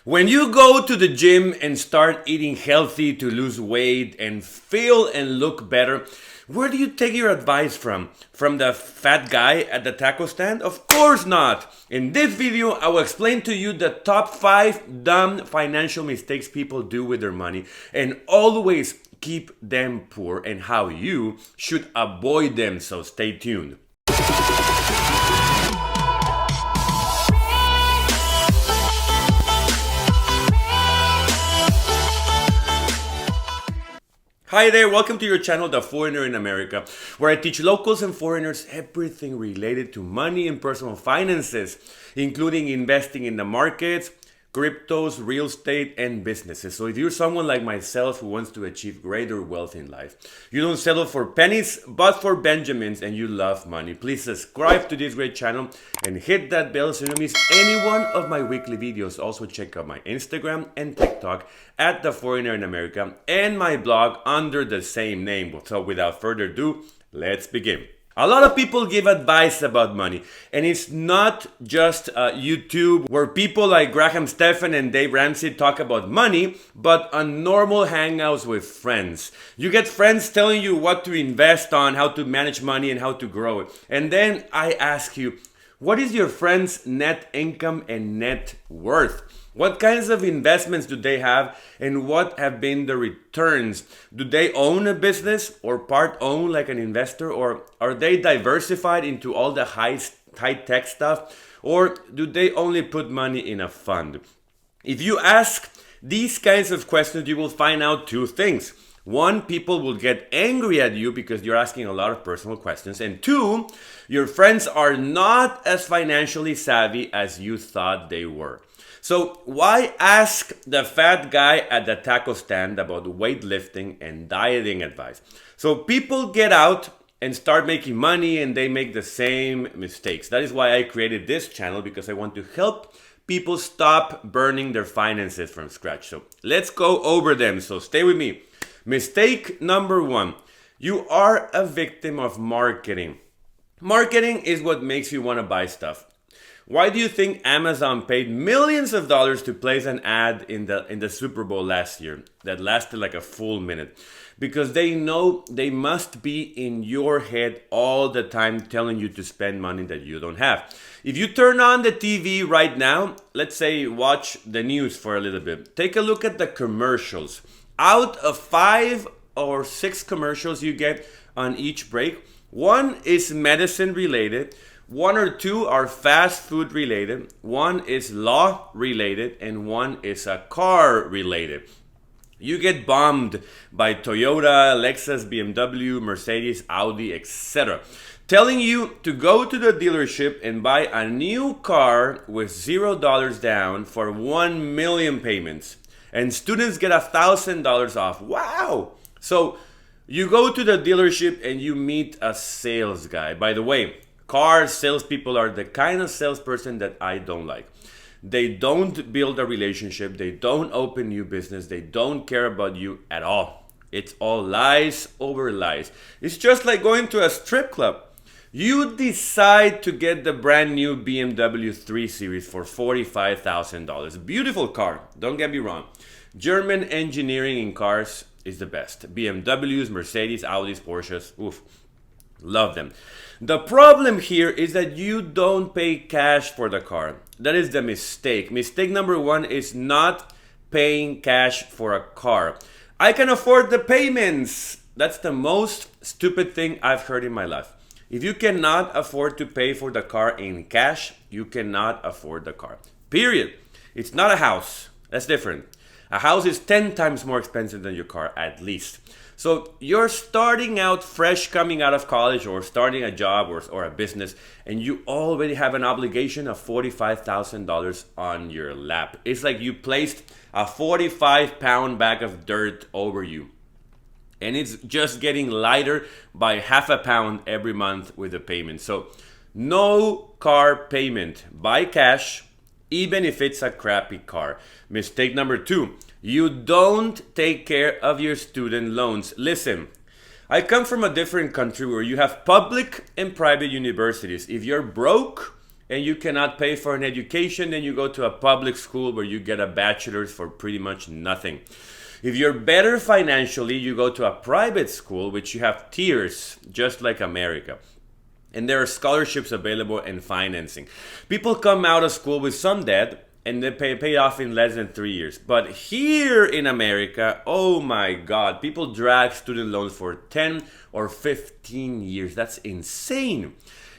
When you go to the gym and start eating healthy to lose weight and feel and look better, where do you take your advice from? From the fat guy at the taco stand? Of course not! In this video, I will explain to you the top 5 dumb financial mistakes people do with their money and always keep them poor, and how you should avoid them, so stay tuned. Hi there, welcome to your channel, The Foreigner in America, where I teach locals and foreigners everything related to money and personal finances, including investing in the markets, cryptos, real estate, and businesses. So if you're someone like myself who wants to achieve greater wealth in life, you don't settle for pennies, but for Benjamins, and you love money, please subscribe to this great channel and hit that bell so you don't miss any one of my weekly videos. Also check out my Instagram and TikTok at The Foreigner in America and my blog under the same name. So without further ado, let's begin. A lot of people give advice about money, and it's not just YouTube where people like Graham Stephan and Dave Ramsey talk about money, but on normal hangouts with friends. You get friends telling you what to invest on, how to manage money, and how to grow it. And then I ask you, what is your friend's net income and net worth? What kinds of investments do they have, and what have been the returns? Do they own a business or part own like an investor, or are they diversified into all the high-tech stuff, or do they only put money in a fund? If you ask these kinds of questions, you will find out 2 things. 1, people will get angry at you because you're asking a lot of personal questions. And 2, your friends are not as financially savvy as you thought they were. So why ask the fat guy at the taco stand about weightlifting and dieting advice? So people get out and start making money and they make the same mistakes. That is why I created this channel, because I want to help people stop burning their finances from scratch. So let's go over them. So stay with me. Mistake number 1, you are a victim of marketing. Marketing is what makes you want to buy stuff. Why do you think Amazon paid millions of dollars to place an ad in the Super Bowl last year that lasted like a full minute? Because they know they must be in your head all the time telling you to spend money that you don't have. If you turn on the TV right now, let's say watch the news for a little bit, take a look at the commercials. Out of 5 or 6 commercials you get on each break, 1 is medicine related, 1 or 2 are fast food related, 1 is law related, and 1 is a car related. You get bombed by Toyota, Lexus, BMW, Mercedes, Audi, etc., telling you to go to the dealership and buy a new car with $0 down for 1 million payments. And students get $1,000 off. Wow! So you go to the dealership and you meet a sales guy. By the way, car salespeople are the kind of salesperson that I don't like. They don't build a relationship. They don't open new business. They don't care about you at all. It's all lies over lies. It's just like going to a strip club. You decide to get the brand new BMW 3 Series for $45,000. Beautiful car, don't get me wrong. German engineering in cars is the best. BMWs, Mercedes, Audis, Porsches, oof, love them. The problem here is that you don't pay cash for the car. That is the mistake. Mistake number 1 is not paying cash for a car. I can afford the payments. That's the most stupid thing I've heard in my life. If you cannot afford to pay for the car in cash, you cannot afford the car. Period. It's not a house. That's different. A house is 10 times more expensive than your car, at least. So you're starting out fresh coming out of college or starting a job or a business, and you already have an obligation of $45,000 on your lap. It's like you placed a 45-pound bag of dirt over you. And it's just getting lighter by half a pound every month with the payment. So no car payment. Buy cash, even if it's a crappy car. Mistake number 2, you don't take care of your student loans. Listen, I come from a different country where you have public and private universities. If you're broke, and you cannot pay for an education, then you go to a public school where you get a bachelor's for pretty much nothing. If you're better financially, you go to a private school, which you have tiers, just like America. And there are scholarships available and financing. People come out of school with some debt and they pay off in less than 3 years. But here in America, oh my God, people drag student loans for 10 or 15 years. That's insane.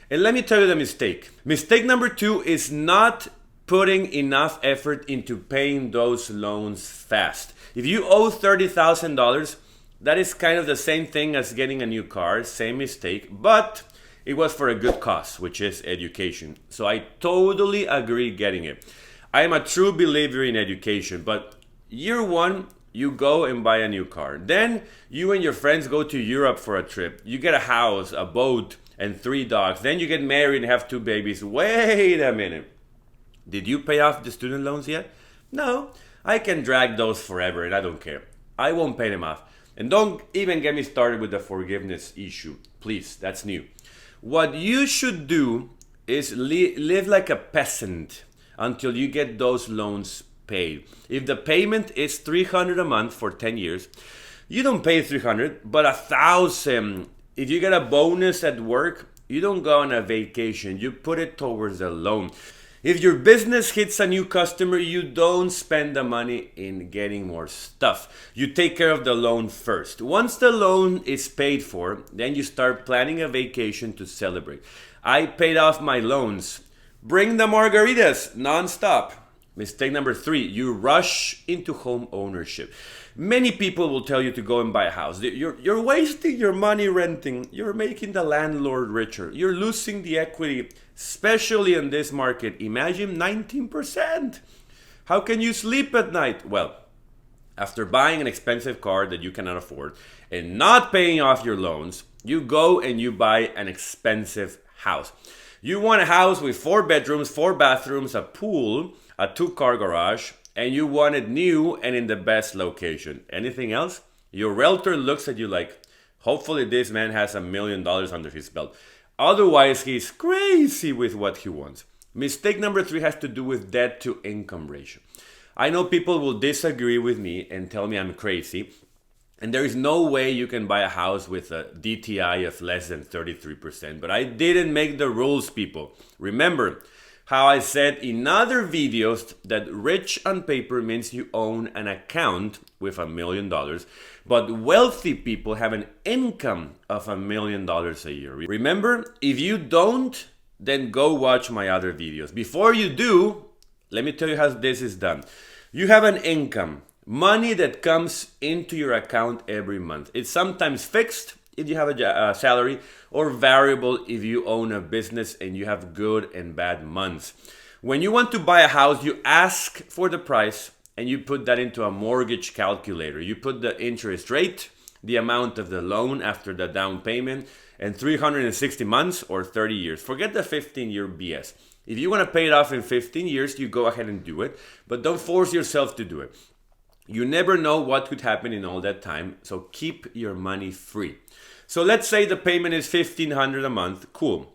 And let me tell you the mistake. Mistake number 2 is not putting enough effort into paying those loans fast. If you owe $30,000, that is kind of the same thing as getting a new car, same mistake, but it was for a good cause, which is education. So I totally agree getting it. I am a true believer in education, but year 1, you go and buy a new car. Then you and your friends go to Europe for a trip. You get a house, a boat, and 3 dogs. Then you get married and have 2 babies. Wait a minute. Did you pay off the student loans yet? No. I can drag those forever and I don't care. I won't pay them off. And don't even get me started with the forgiveness issue. Please, that's new. What you should do is live like a peasant until you get those loans paid. If the payment is $300 a month for 10 years, you don't pay $300, but $1,000. If you get a bonus at work, you don't go on a vacation. You put it towards a loan. If your business hits a new customer, you don't spend the money in getting more stuff. You take care of the loan first. Once the loan is paid for, then you start planning a vacation to celebrate. I paid off my loans. Bring the margaritas nonstop. Mistake number 3, you rush into home ownership. Many people will tell you to go and buy a house. You're wasting your money renting. You're making the landlord richer. You're losing the equity, especially in this market. Imagine 19%. How can you sleep at night? Well, after buying an expensive car that you cannot afford and not paying off your loans, you go and you buy an expensive house. You want a house with 4 bedrooms, 4 bathrooms, a pool, a 2-car garage, and you want it new and in the best location. Anything else? Your realtor looks at you like, hopefully this man has $1 million under his belt. Otherwise, he's crazy with what he wants. Mistake number 3 has to do with debt to income ratio. I know people will disagree with me and tell me I'm crazy. And there is no way you can buy a house with a DTI of less than 33%. But I didn't make the rules, people. Remember how I said in other videos that rich on paper means you own an account with $1 million, but wealthy people have an income of $1 million a year. Remember, if you don't, then go watch my other videos. Before you do, let me tell you how this is done. You have an income, money that comes into your account every month. It's sometimes fixed if you have a salary, or variable if you own a business and you have good and bad months. When you want to buy a house, you ask for the price and you put that into a mortgage calculator. You put the interest rate, the amount of the loan after the down payment, and 360 months or 30 years. Forget the 15-year BS. If you want to pay it off in 15 years, you go ahead and do it, but don't force yourself to do it. You never know what could happen in all that time, so keep your money free. So let's say the payment is $1,500 a month. Cool.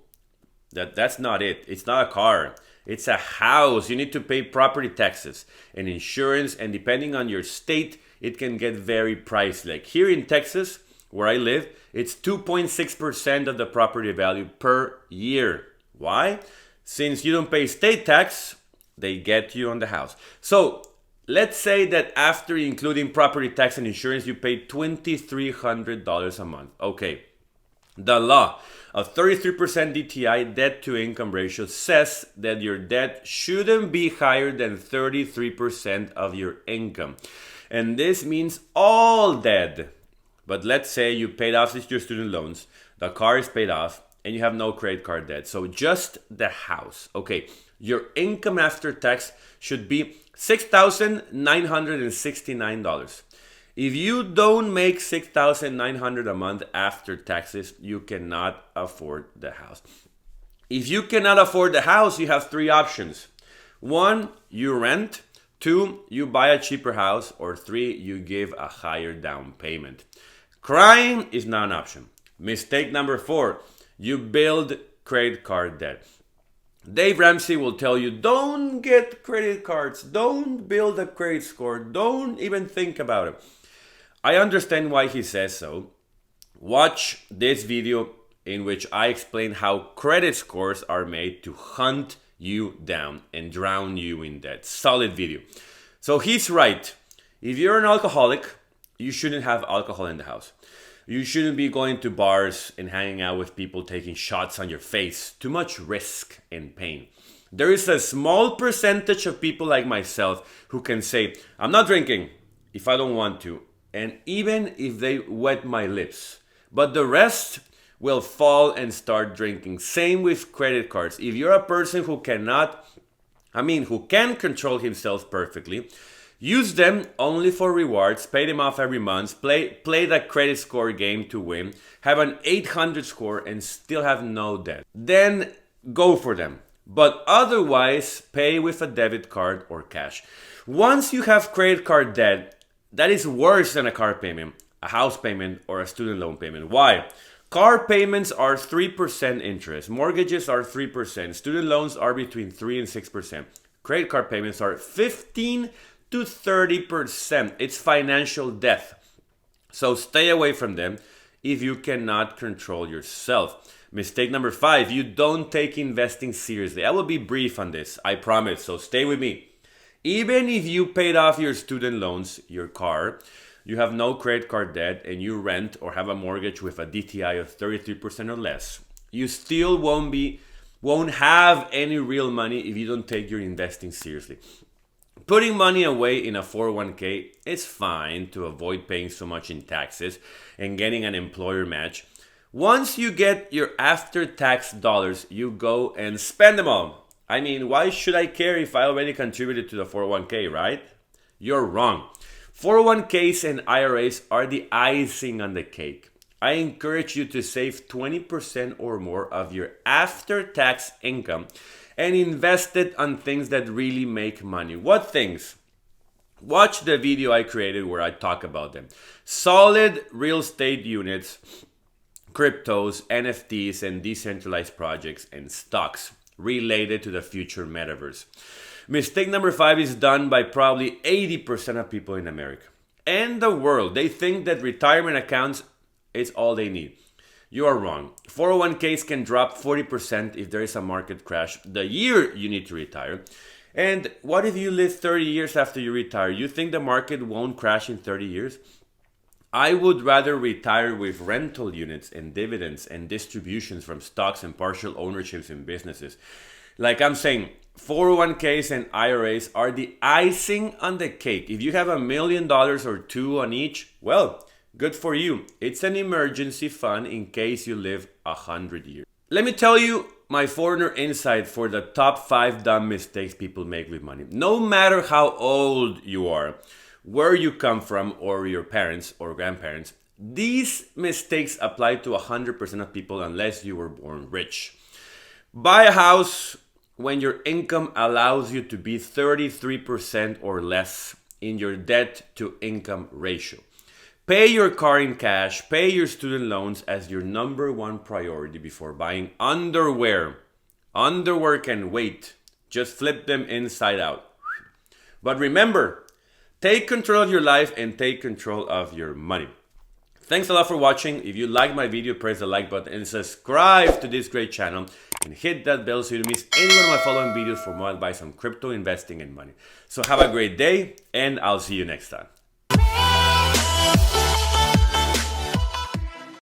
That's not it. It's not a car. It's a house. You need to pay property taxes and insurance, and depending on your state, it can get very pricey. Like here in Texas, where I live, it's 2.6% of the property value per year. Why? Since you don't pay state tax, they get you on the house. So let's say that after including property tax and insurance, you pay $2,300 a month. Okay, the law of 33% DTI, debt to income ratio, says that your debt shouldn't be higher than 33% of your income. And this means all debt. But let's say you paid off your student loans, the car is paid off, and you have no credit card debt. So just the house. Okay, your income after tax should be $6,969. If you don't make $6,900 a month after taxes, you cannot afford the house. If you cannot afford the house, you have 3 options. 1, you rent. 2, you buy a cheaper house. Or 3, you give a higher down payment. Crying is not an option. Mistake number 4, you build credit card debt. Dave Ramsey will tell you, don't get credit cards, don't build a credit score, don't even think about it. I understand why he says so. Watch this video in which I explain how credit scores are made to hunt you down and drown you in debt. Solid video. So he's right. If you're an alcoholic, you shouldn't have alcohol in the house. You shouldn't be going to bars and hanging out with people taking shots on your face. Too much risk and pain. There is a small percentage of people like myself who can say, I'm not drinking if I don't want to, and even if they wet my lips. But the rest will fall and start drinking. Same with credit cards. If you're a person who who can control himself perfectly, use them only for rewards, pay them off every month, play that credit score game to win, have an 800 score and still have no debt. Then go for them. But otherwise, pay with a debit card or cash. Once you have credit card debt, that is worse than a car payment, a house payment, or a student loan payment. Why? Car payments are 3% interest. Mortgages are 3%. Student loans are between 3 and 6%. Credit card payments are 15 to 30%. It's financial death. So stay away from them if you cannot control yourself. Mistake number 5, you don't take investing seriously. I will be brief on this, I promise, so stay with me. Even if you paid off your student loans, your car, you have no credit card debt, and you rent or have a mortgage with a DTI of 33% or less, you still won't have any real money if you don't take your investing seriously. Putting money away in a 401k is fine to avoid paying so much in taxes and getting an employer match. Once you get your after-tax dollars, you go and spend them all. I mean, why should I care if I already contributed to the 401k, right? You're wrong. 401ks and IRAs are the icing on the cake. I encourage you to save 20% or more of your after-tax income and invest it on things that really make money. What things? Watch the video I created where I talk about them. Solid real estate units, cryptos, NFTs, and decentralized projects and stocks related to the future metaverse. Mistake number 5 is done by probably 80% of people in America and the world. They think that retirement accounts is all they need. You are wrong. 401ks can drop 40% if there is a market crash the year you need to retire. And what if you live 30 years after you retire? You think the market won't crash in 30 years? I would rather retire with rental units and dividends and distributions from stocks and partial ownerships in businesses. Like I'm saying, 401ks and IRAs are the icing on the cake. If you have $1 million or two on each, well, good for you. It's an emergency fund in case you live 100 years. Let me tell you my foreigner insight for the top 5 dumb mistakes people make with money. No matter how old you are, where you come from, or your parents or grandparents, these mistakes apply to 100% of people unless you were born rich. Buy a house when your income allows you to be 33% or less in your debt to income ratio. Pay your car in cash, pay your student loans as your number 1 priority before buying underwear. Underwear can wait. Just flip them inside out. But remember, take control of your life and take control of your money. Thanks a lot for watching. If you liked my video, press the like button and subscribe to this great channel and hit that bell so you don't miss any one of my following videos for more advice on crypto investing and money. So have a great day and I'll see you next time.